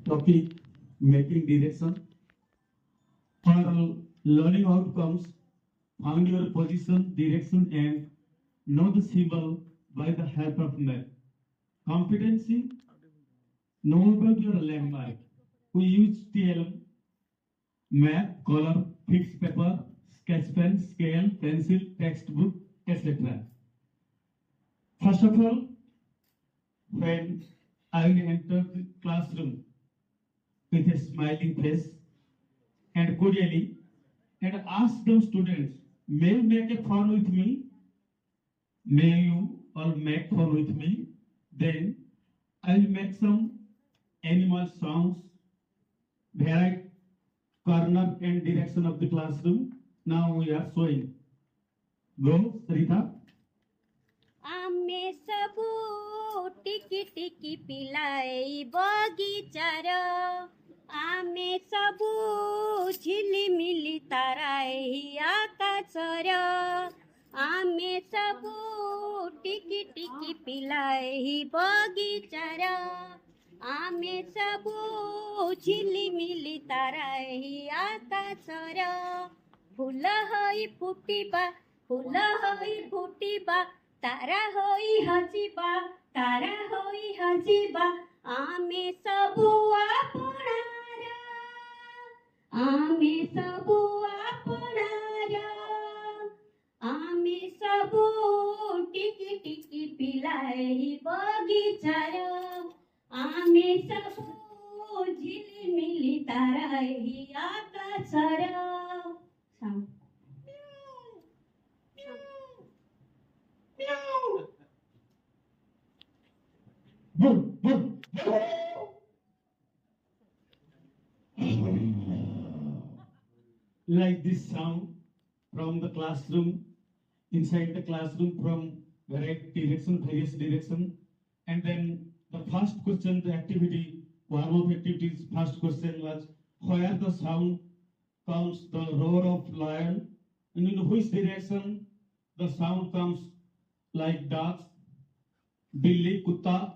topic making direction. For learning outcomes, find your position, direction, and know the symbol by the help of map. Competency, know about your landmark. We use TL, map, color, fixed paper, sketch pen, scale, pencil, textbook, etc. First of all, when I enter the classroom with a smiling face and cordially and ask the students, may you make a fun with me? May you all make fun with me? Then I will make some animal sounds, varied corner and direction of the classroom. Now we are showing. Go, Sarita. आमे सबू टिकी टिकी पिलाई बगीचार आमे सबू झिलिमिली ताराई आकाशर आमे सबू टिकी टिकी पिलाई बगीचार आमे सबू झिलिमिली ताराई आकाशर फूल होई फुटिबा फूल होई फुटिबा तारा होई हजिबा तारा होई हजिबा आमे सबू आपणार आमे सबू आपणार आमे सबू टिकी टिकी पिलाई बगीचार आमे सबू झिलिमिली ताराई आकाशर Like this sound from the classroom, inside the classroom from various direction. And then the first question, the activity, warm-up activities, first question was, where the sound comes, the roar of lion, and in which direction the sound comes, like dogs, billy, kutta,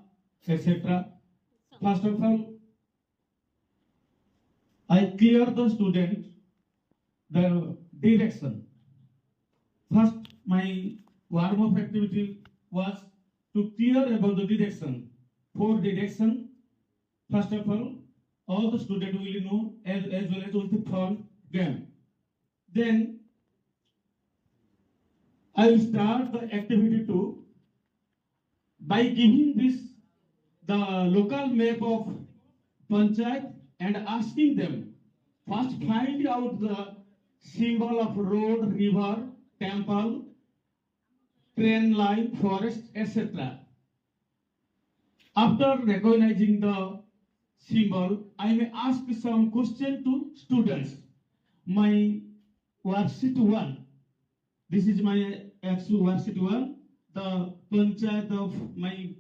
etc. First of all, I clear the student the direction. First, my warm-up activity was to clear about the direction. For direction, first of all the student will know as well as with the front game. Then, I will start the activity 2 by giving this the local map of Panchayat and asking them first find out the symbol of road, river, temple, train line, forest, etc. After recognizing the symbol, I may ask some question to students. My worksheet 1. This is my actual worksheet 1. The panchayat of my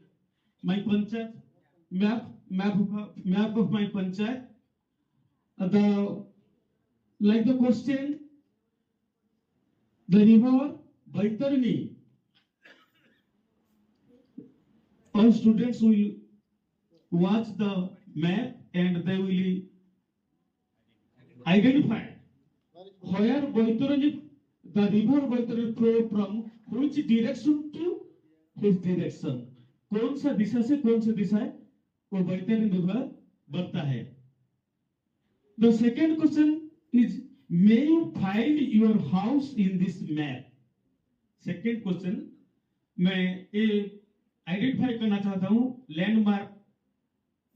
panchayat map of my panchayat. The question, the river Baitarani. All students will watch the map and they will identify where Baitarani, the river Baitarani flow from which direction to which direction. कौन सा दिशा से कौन सा दिशा है वो Baitarani river बढ़ता है. The second question is, may you find your house in this map? Second question, मैं ये आइडेंटिफाई करना चाहता हूँ लैंडमार्क,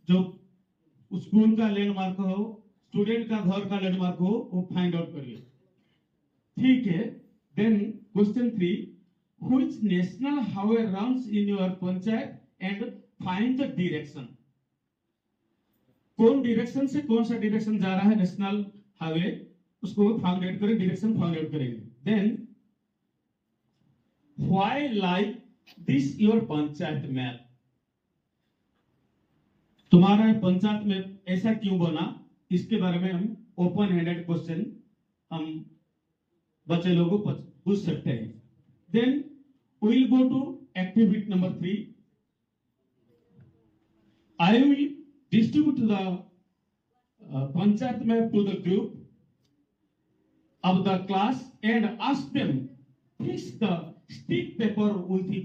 जो स्कूल का लैंडमार्क हो, स्टूडेंट का घर का लैंडमार्क हो, वो फाइंड आउट करिए. ठीक है. Then question 3, which national highway runs in your panchayat and find the direction. कौन डायरेक्शन से कौन सा डायरेक्शन जा रहा है नेशनल हाईवे, उसको फाइंड आउट करें, डायरेक्शन फाइंड आउट करेंगे. Then why like this your panchayat map. तुम्हारा पंचायत में ऐसा क्यों बना, इसके बारे में हम ओपन हैंडेड क्वेश्चन हम बच्चे लोगों को पूछ सकते हैं. Then we will go to activity number 3. I will distribute the panchayat map to the group of the class and ask them fix the stick paper with the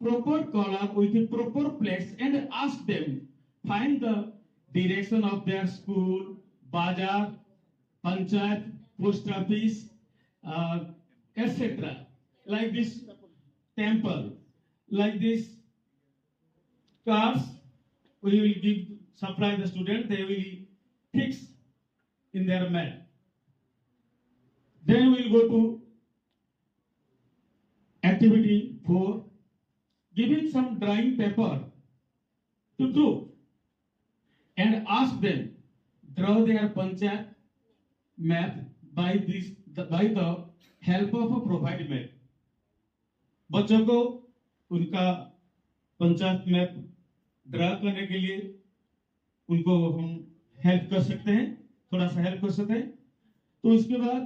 proper color with the proper place and ask them find the direction of their school, bazaar, panchayat, post office, etc. Like this temple, like this cars, we will give supply the student, they will fix in their map. Then we will go to activity 4, giving some drawing paper to group and ask them draw their panchayat map by the help of a provided map. बच्चों को उनका panchayat map draw करने के लिए उनको हम help कर सकते हैं, थोड़ा सा हेल्प कर सकते हैं। तो इसके बाद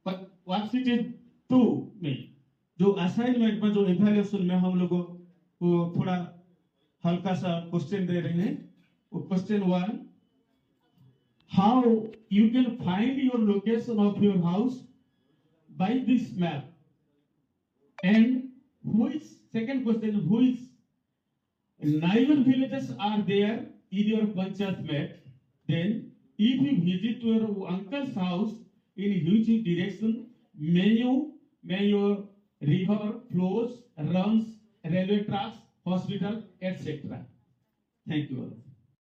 वर्कशीट 2 में जो असाइनमेंट में जो इवैल्यूएशन में हम लोगों को थोड़ा हल्का सा क्वेश्चन दे रहे हैं। वो question 1, how you can find your location of your house by this map and which, second question, which neighbor villages are there in your panchayat map? Then if you visit your uncle's house, in which direction may your river flows, runs, railway tracks, hospital, etc. Thank you all.